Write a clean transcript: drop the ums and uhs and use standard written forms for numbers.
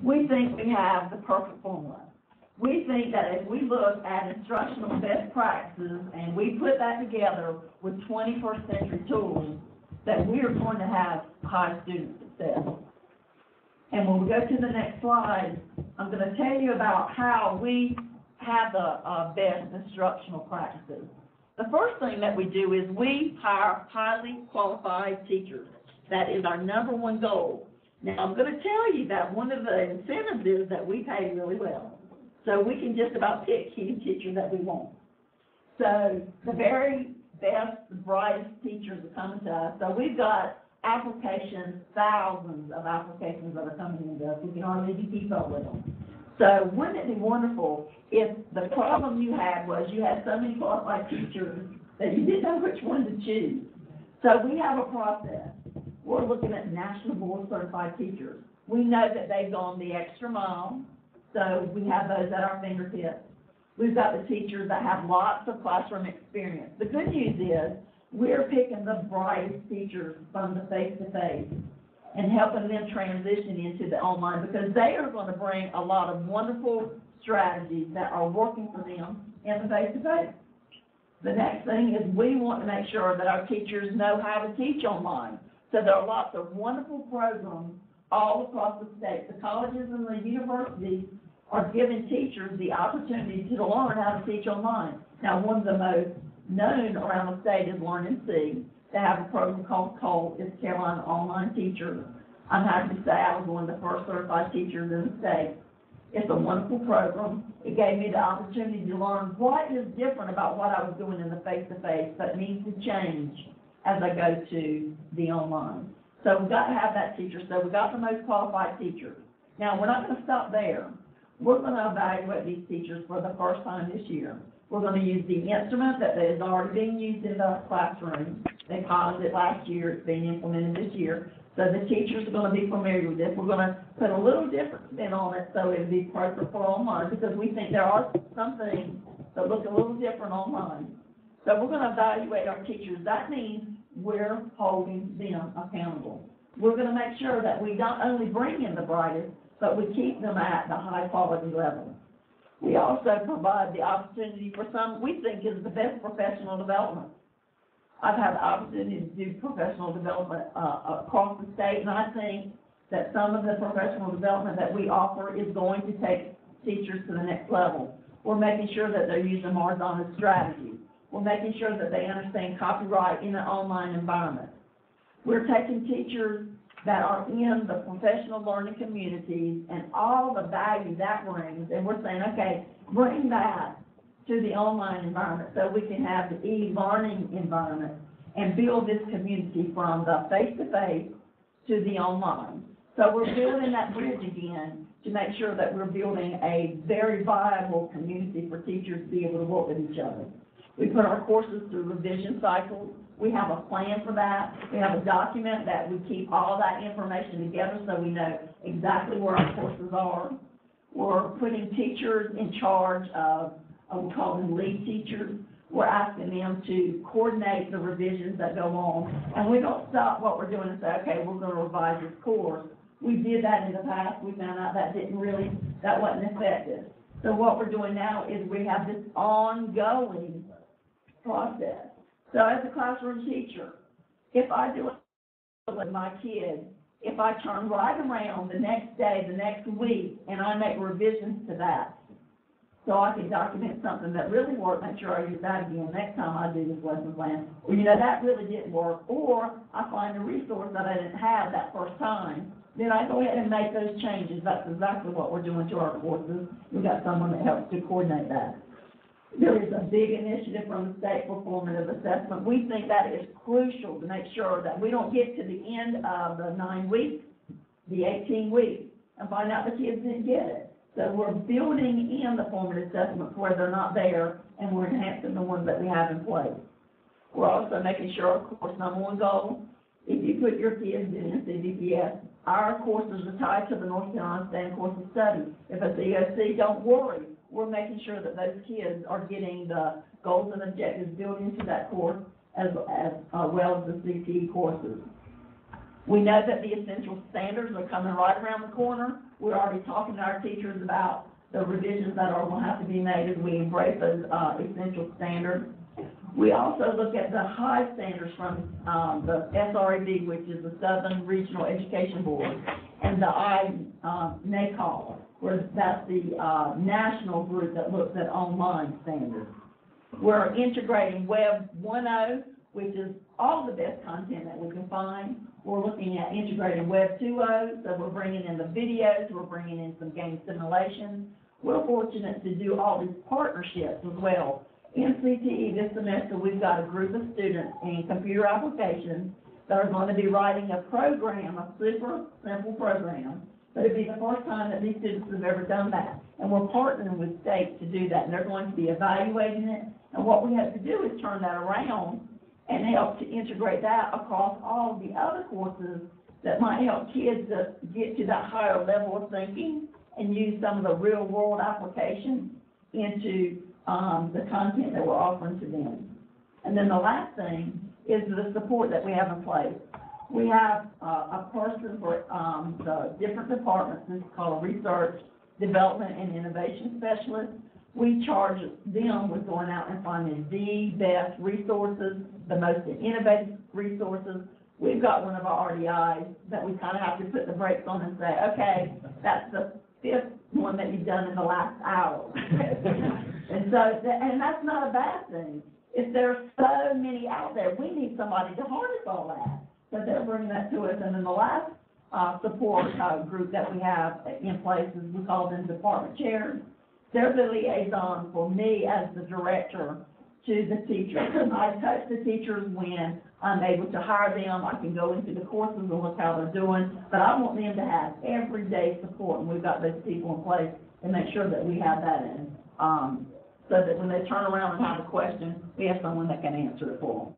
We think we have the perfect formula. We think that if we look at instructional best practices and we put that together with 21st century tools, that we are going to have high student success. And when we go to the next slide, I'm going to tell you about how we have the best instructional practices. The first thing that we do is we hire highly qualified teachers. That is our number one goal. Now, I'm going to tell you that one of the incentives is that we pay really well. So we can just about pick any teacher that we want. So the very best, the brightest teachers are coming to us. So we've got applications, thousands of applications that are coming into us. We can hardly keep up with them. So wouldn't it be wonderful if the problem you had was you had so many qualified teachers that you didn't know which one to choose? So we have a process. We're looking at national board certified teachers. We know that they've gone the extra mile, so we have those at our fingertips. We've got the teachers that have lots of classroom experience. The good news is we're picking the brightest teachers from the face-to-face and helping them transition into the online, because they are going to bring a lot of wonderful strategies that are working for them in the face-to-face. The next thing is we want to make sure that our teachers know how to teach online. So there are lots of wonderful programs all across the state. The colleges and the universities are giving teachers the opportunity to learn how to teach online. Now, one of the most known around the state is Learn and See. They have a program called COLE. It's Carolina Online Teachers. I'm happy to say I was one of the first certified teachers in the state. It's a wonderful program. It gave me the opportunity to learn what is different about what I was doing in the face-to-face that needs to change as I go to the online. So we've got to have that teacher. So we've got the most qualified teachers. Now, we're not going to stop there. We're going to evaluate these teachers for the first time this year. We're going to use the instrument that is already being used in the classroom. They piloted it last year. It's being implemented this year. So the teachers are going to be familiar with this. We're going to put a little different spin on it so it'll be appropriate for online, because we think there are some things that look a little different online. So we're going to evaluate our teachers. That means we're holding them accountable. We're going to make sure that we not only bring in the brightest, but we keep them at the high quality level. We also provide the opportunity for some we think is the best professional development. I've had the opportunity to do professional development across the state, and I think that some of the professional development that we offer is going to take teachers to the next level. We're making sure that they're using horizontal strategies. We're making sure that they understand copyright in an online environment. We're taking teachers that are in the professional learning communities and all the value that brings, and we're saying, okay, bring that to the online environment so we can have the e-learning environment and build this community from the face-to-face to the online. So we're building that bridge again to make sure that we're building a very viable community for teachers to be able to work with each other. We put our courses through revision cycles. We have a plan for that. We have a document that we keep all that information together so we know exactly where our courses are. We're putting teachers in charge of we call them lead teachers. We're asking them to coordinate the revisions that go on. And we don't stop what we're doing and say, okay, we're going to revise this course. We did that in the past. We found out that wasn't effective. So what we're doing now is we have this ongoing process. So as a classroom teacher, if I do it with my kids, if I turn right around the next day, the next week, and I make revisions to that, so I can document something that really worked, make sure I use that again next time I do this lesson plan, or, that really didn't work, or I find a resource that I didn't have that first time, then I go ahead and make those changes. That's exactly what we're doing to our courses. We've got someone that helps to coordinate that. There is a big initiative from the state for formative assessment. We think that is crucial to make sure that we don't get to the end of the 9 weeks, the 18 weeks, and find out the kids didn't get it. So we're building in the formative assessments where they're not there, and we're enhancing the ones that we have in place. We're also making sure, of course, number one goal, if you put your kids in CVPS, our courses are tied to the North Carolina State Course of Study. If it's EOC, don't worry. We're making sure that those kids are getting the goals and objectives built into that course as well as the CTE courses. We know that the essential standards are coming right around the corner. We're already talking to our teachers about the revisions that are going to have to be made as we embrace those essential standards. We also look at the high standards from the SRAB, which is the Southern Regional Education Board, and the NACOL, where that's the national group that looks at online standards. We're integrating Web 1.0, which is all the best content that we can find. We're looking at integrating Web 2.0, so we're bringing in the videos, we're bringing in some game simulations. We're fortunate to do all these partnerships as well. In CTE this semester, we've got a group of students in computer applications that are going to be writing a program, a super simple program, but it'll be the first time that these students have ever done that. And we're partnering with states to do that, and they're going to be evaluating it. And what we have to do is turn that around and help to integrate that across all of the other courses that might help kids to get to that higher level of thinking and use some of the real-world applications into the content that we're offering to them. And then the last thing is the support that we have in place. We have a person for the different departments. This is called a Research, Development, and Innovation Specialist. We charge them with going out and finding the best resources, the most innovative resources. We've got one of our RDIs that we kind of have to put the brakes on and say, okay, that's the fifth one that you've done in the last hour. And that's not a bad thing. If there's so many out there, we need somebody to harness all that. So they're bringing that to us. And then the last support group that we have in place is we call them department chairs. They're the liaison for me as the director to the teachers. I touch the teachers when I'm able to hire them. I can go into the courses and look how they're doing, but I want them to have everyday support, and we've got those people in place to make sure that we have that in, so that when they turn around and have a question, we have someone that can answer it for them.